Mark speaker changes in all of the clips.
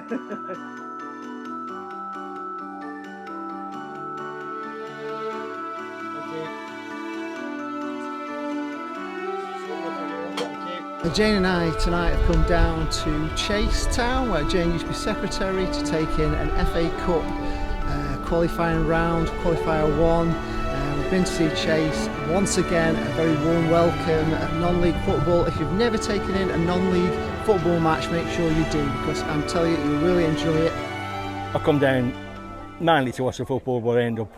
Speaker 1: Jane and I tonight have come down to Chasetown, where Jane used to be secretary, to take in an FA Cup qualifying round, qualifier 1. We've been to see Chase. Once again, a very warm welcome at non-league football. If you've never taken in a non-league football match, make sure you do, because I'm telling you, you'll really enjoy it.
Speaker 2: I come down mainly to watch the football, but I end up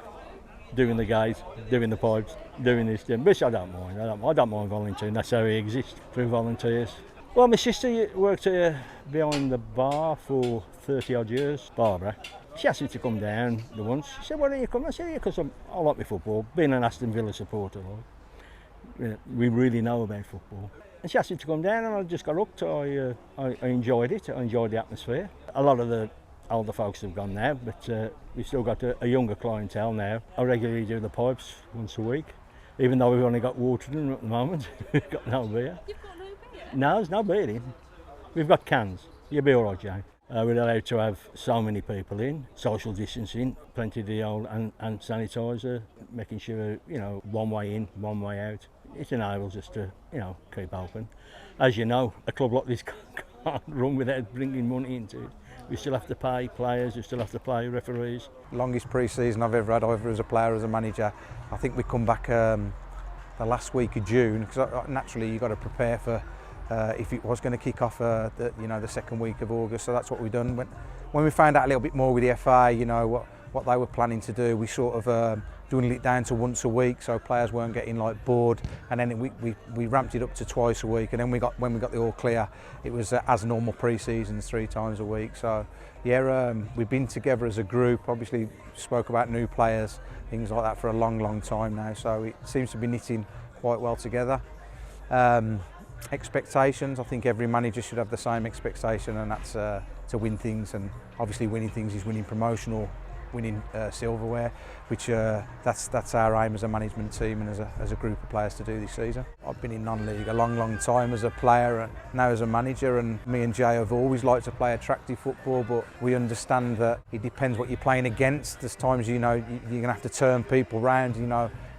Speaker 2: doing the guys, doing the pipes, doing this, which I don't mind. I don't mind volunteering. That's how we exist, through volunteers. Well, my sister worked behind the bar for 30 odd years, Barbara. She asked me to come down the once. She said, "Why don't you come?" I said, "Yeah, because I like my football. Being an Aston Villa supporter, we really know about football." And she asked me to come down, and I just got hooked. I enjoyed it. I enjoyed the atmosphere. A lot of the older folks have gone now, but we've still got a younger clientele now. I regularly do the pipes once a week, even though we've only got water in them at the moment. We've got no beer. You've got no beer? No, there's no beer in. We've got cans. You'll be all right, Jane. We're allowed to have so many people in, social distancing, plenty of the old hand sanitizer, making sure, one way in, one way out. It enables us to, keep open. As you know, a club like this can't run without bringing money into it. We still have to pay players, we still have to pay referees.
Speaker 3: Longest pre-season I've ever had, either as a player or as a manager. I think we come back the last week of June, because naturally you've got to prepare for if it was going to kick off the second week of August. So that's what we've done. When we found out a little bit more with the FA, what they were planning to do, we sort of dwindled it down to once a week, so players weren't getting bored, and then we ramped it up to twice a week, and then when we got the all clear, it was as normal pre-seasons 3 times a week. So yeah, we've been together as a group, obviously spoke about new players, things like that, for a long time now, so it seems to be knitting quite well together. Expectations, I think every manager should have the same expectation, and that's to win things, and obviously winning things is winning promotional, winning silverware, which that's our aim as a management team and as a group of players to do this season. I've been in non-league a long time as a player and now as a manager, and me and Jay have always liked to play attractive football, but we understand that it depends what you're playing against. There's times you're going to have to turn people round,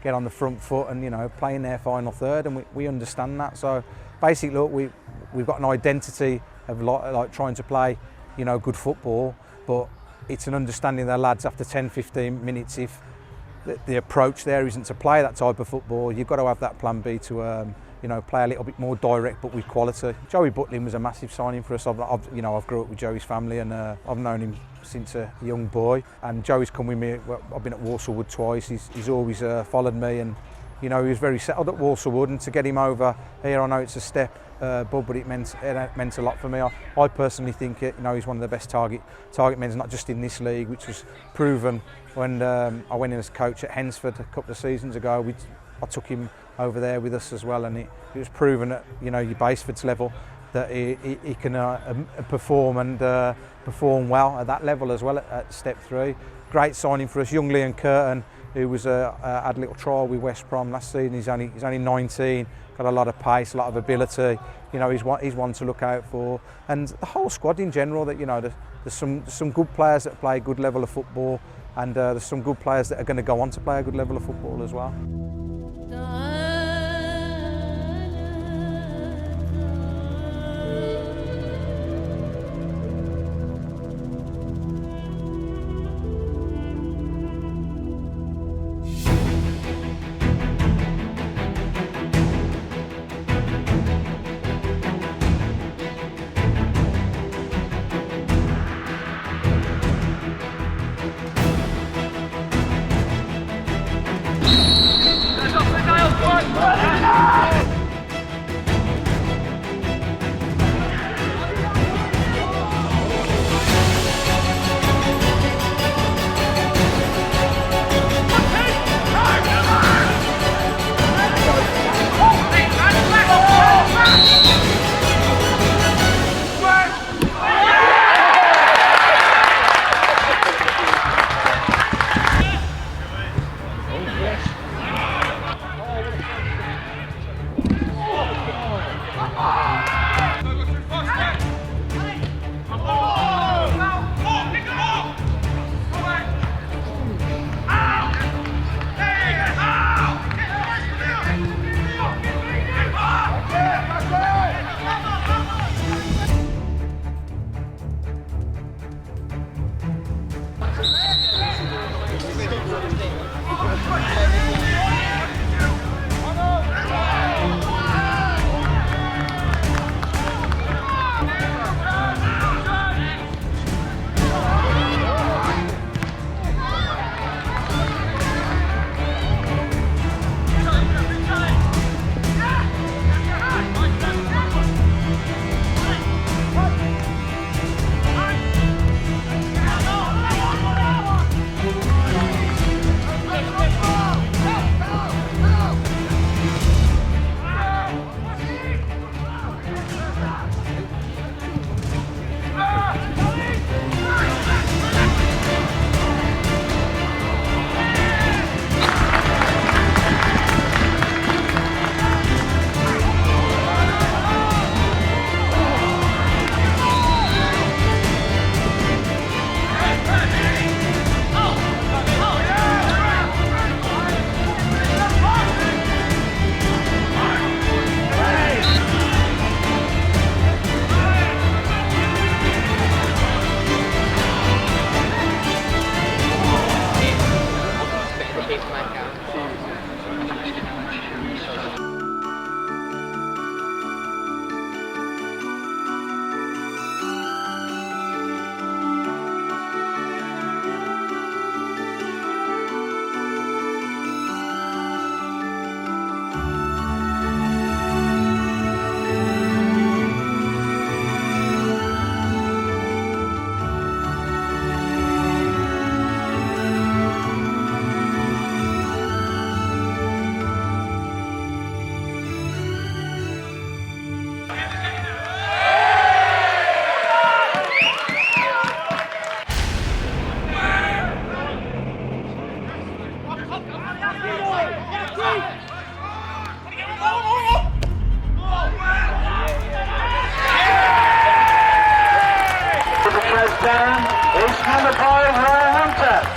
Speaker 3: get on the front foot and play in their final third, and we understand that. So basically, look, we've got an identity of like trying to play good football, but it's an understanding of the lads after 10-15 minutes, if the approach there isn't to play that type of football, you've got to have that plan B to play a little bit more direct but with quality. Joey Butlin was a massive signing for us. I've grew up with Joey's family, and I've known him since a young boy, and Joey's come with me. I've been at Walsall Wood twice. He's always followed me, and he was very settled at Walsall Wood, and to get him over here, I know it's a step above, but it meant a lot for me. I personally think he's one of the best target men, not just in this league, which was proven when I went in as coach at Hensford a couple of seasons ago. I took him over there with us as well, and it was proven at your Basford's level that he can perform and perform well at that level as well at step 3. Great signing for us, young Liam Curtin, who was had a little trial with West Brom last season. He's only 19, got a lot of pace, a lot of ability. He's one to look out for, and the whole squad in general. That there's some good players that play a good level of football, and there's some good players that are going to go on to play a good level of football as well.
Speaker 4: Chasetown is number 5, Ryan Hunter.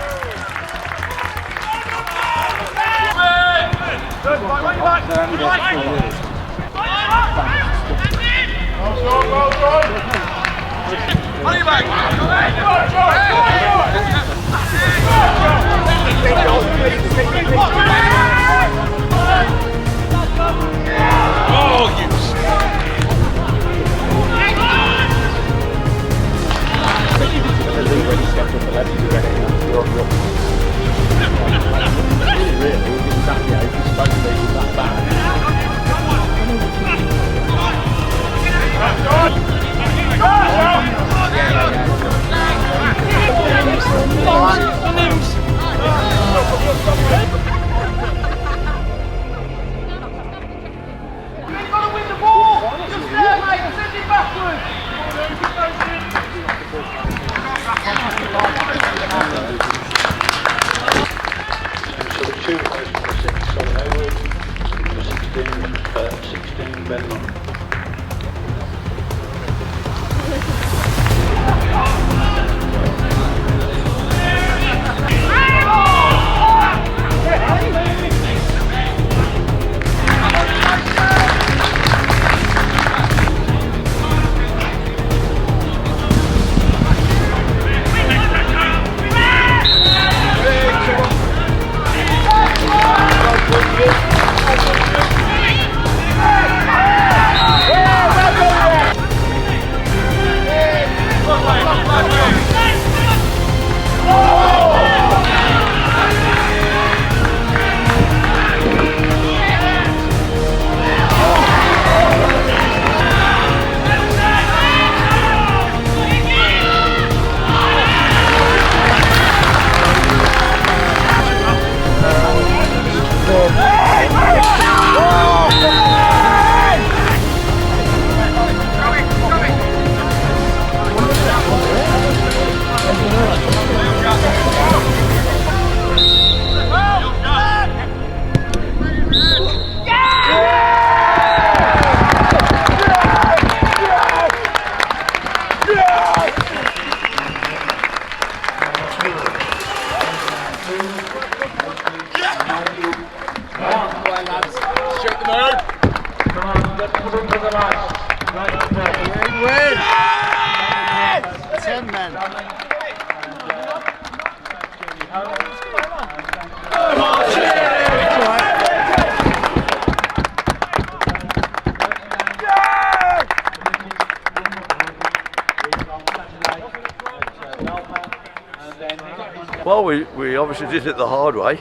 Speaker 5: Well, we obviously did it the hard way.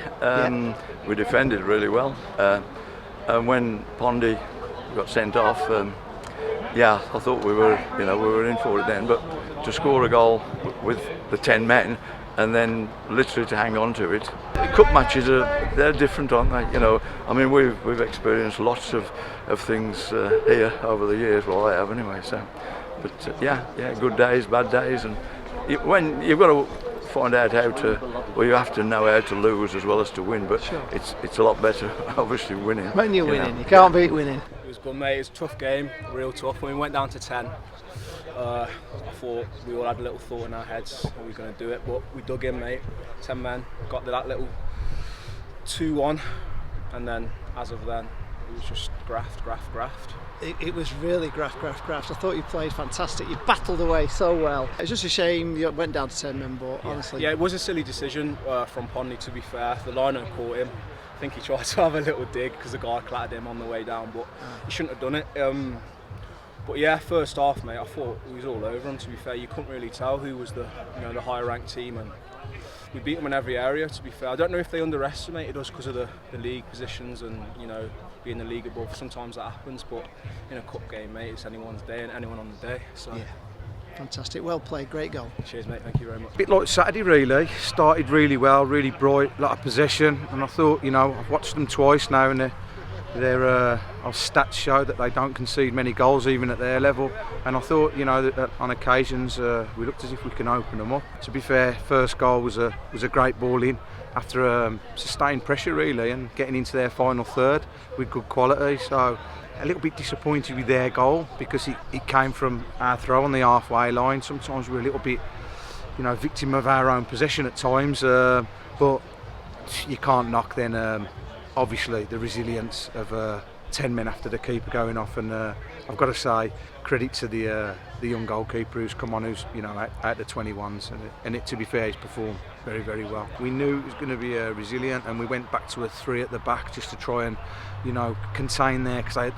Speaker 5: We defended really well, and when Pondy got sent off, yeah, I thought we were in for it then. But to score a goal with the 10 men and then literally to hang on to it. Cup matches they're different, aren't they? You know, I mean we've experienced lots of things here over the years. Well, I have anyway. So, but yeah, good days, bad days, and when you've got to find out how to, well, you have to know how to lose as well as to win, but sure. It's a lot better obviously winning.
Speaker 1: When you're winning, you can't beat winning.
Speaker 6: It was good, mate. It was a tough game, real tough. When we went down to 10, I thought we all had a little thought in our heads that we were going to do it, but we dug in, mate. 10 men, got that little 2-1, and then as of then it was just graft.
Speaker 1: It was really graft. I thought you played fantastic. You battled away so well. It's just a shame you went down to 10 men, but honestly.
Speaker 6: Yeah, it was a silly decision from Pondy, to be fair. The liner caught him. I think he tried to have a little dig because the guy clattered him on the way down, but he shouldn't have done it. But yeah, first half, mate, I thought we was all over him. To be fair, you couldn't really tell who was the higher ranked team, and we beat them in every area. To be fair, I don't know if they underestimated us because of the league positions and being the league above. Sometimes that happens, but in a cup game, mate, it's anyone's day and anyone on the day. So
Speaker 1: yeah, fantastic, well played, great goal.
Speaker 6: Cheers, mate. Thank you very much.
Speaker 3: A bit like Saturday, really. Started really well, really bright, a lot of possession, and I thought, I've watched them twice now, and their stats show that they don't concede many goals even at their level, and I thought that on occasions we looked as if we can open them up. To be fair, first goal was a great ball in after sustained pressure really, and getting into their final third with good quality. So a little bit disappointed with their goal because it came from our throw on the halfway line. Sometimes we're a little bit victim of our own possession at times. But you can't knock then obviously the resilience of 10 men after the keeper going off, and I've got to say credit to the young goalkeeper who's come on, who's out the 21s, and to be fair, he's performed very, very well. We knew it was going to be resilient, and we went back to a 3 at the back just to try and contain there, because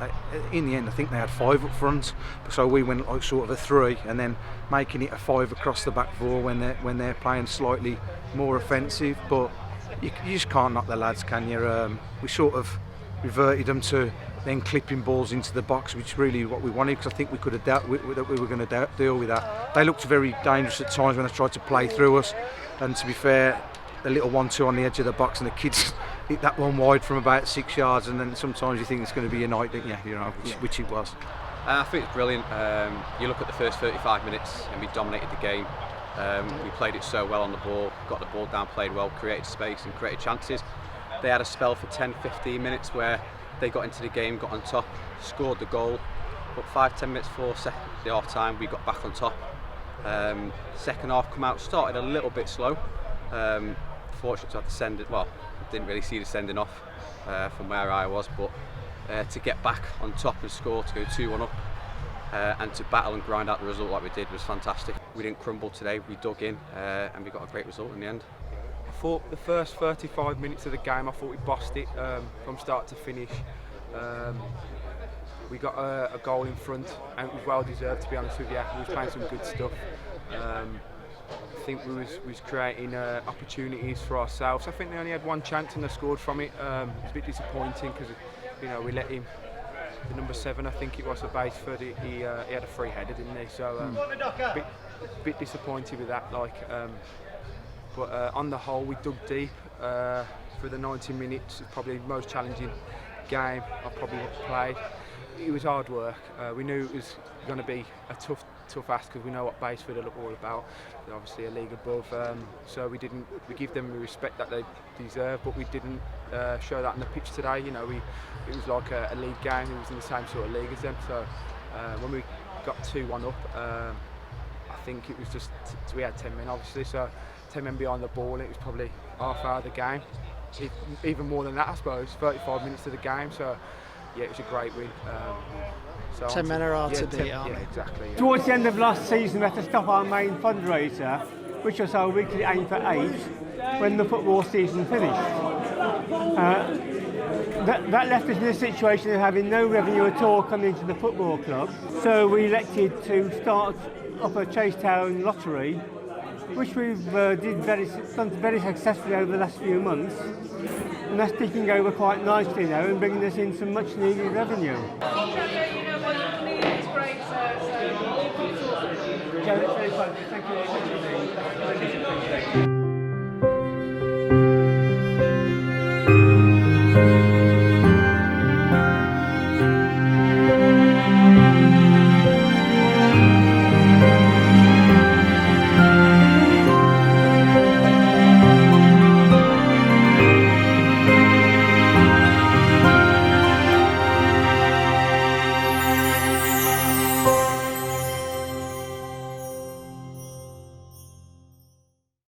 Speaker 3: in the end I think they had 5 up front, so we went like sort of a 3 and then making it a 5 across the back 4 when they're playing slightly more offensive. But you just can't knock the lads, can you? We sort of reverted them to then clipping balls into the box, which is really what we wanted, because I think we could have dealt with that. We were going to deal with that. They looked very dangerous at times when they tried to play through us, and to be fair, the little 1-2 on the edge of the box, and the kids hit that one wide from about 6 yards, and then sometimes you think it's going to be a night, don't you? Which it was.
Speaker 7: I think it's brilliant. You look at the first 35 minutes and we dominated the game. We played it so well on the ball, got the ball down, played well, created space and created chances. They had a spell for 10-15 minutes where they got into the game, got on top, scored the goal, but 5-10 minutes before the half time we got back on top. Second half come out, started a little bit slow. Fortunate to have to send it, well, didn't really see the sending off from where I was, but to get back on top and score, to go 2-1 up, and to battle and grind out the result like we did was fantastic. We didn't crumble today, we dug in, and we got a great result in the end.
Speaker 6: I thought the first 35 minutes of the game, I thought we bossed it from start to finish. We got a goal in front, and it was well deserved, to be honest with you. We was playing some good stuff. I think we was creating opportunities for ourselves. I think they only had one chance and they scored from it. It was a bit disappointing because we let him. The number 7, I think it was, at Basford. He had a free header, didn't he? So a bit disappointed with that. But on the whole, we dug deep for the 90 minutes. It's probably the most challenging game I've probably played. It was hard work. We knew it was going to be a tough ask, because we know what Basford are all about. They're obviously a league above, so we give them the respect that they deserve, but we didn't show that on the pitch today. It was like a league game. It was in the same sort of league as them. So when we got 2-1 up, I think it was just we had 10 men obviously, so 10 men behind the ball. It was probably half hour of the game, even more than that, I suppose. 35 minutes of the game. So yeah, it was a great win.
Speaker 1: 10 men are hard to beat, aren't they?
Speaker 6: Yeah, exactly. Yeah.
Speaker 8: Towards the end of last season, we had to stop our main fundraiser, which was our weekly aim for 8, when the football season finished. That left us in a situation of having no revenue at all coming into the football club. So we elected to start up a Chasetown lottery, which we've done very successfully over the last few months. And that's ticking over quite nicely now and bringing us in some much needed revenue. Thank you very much.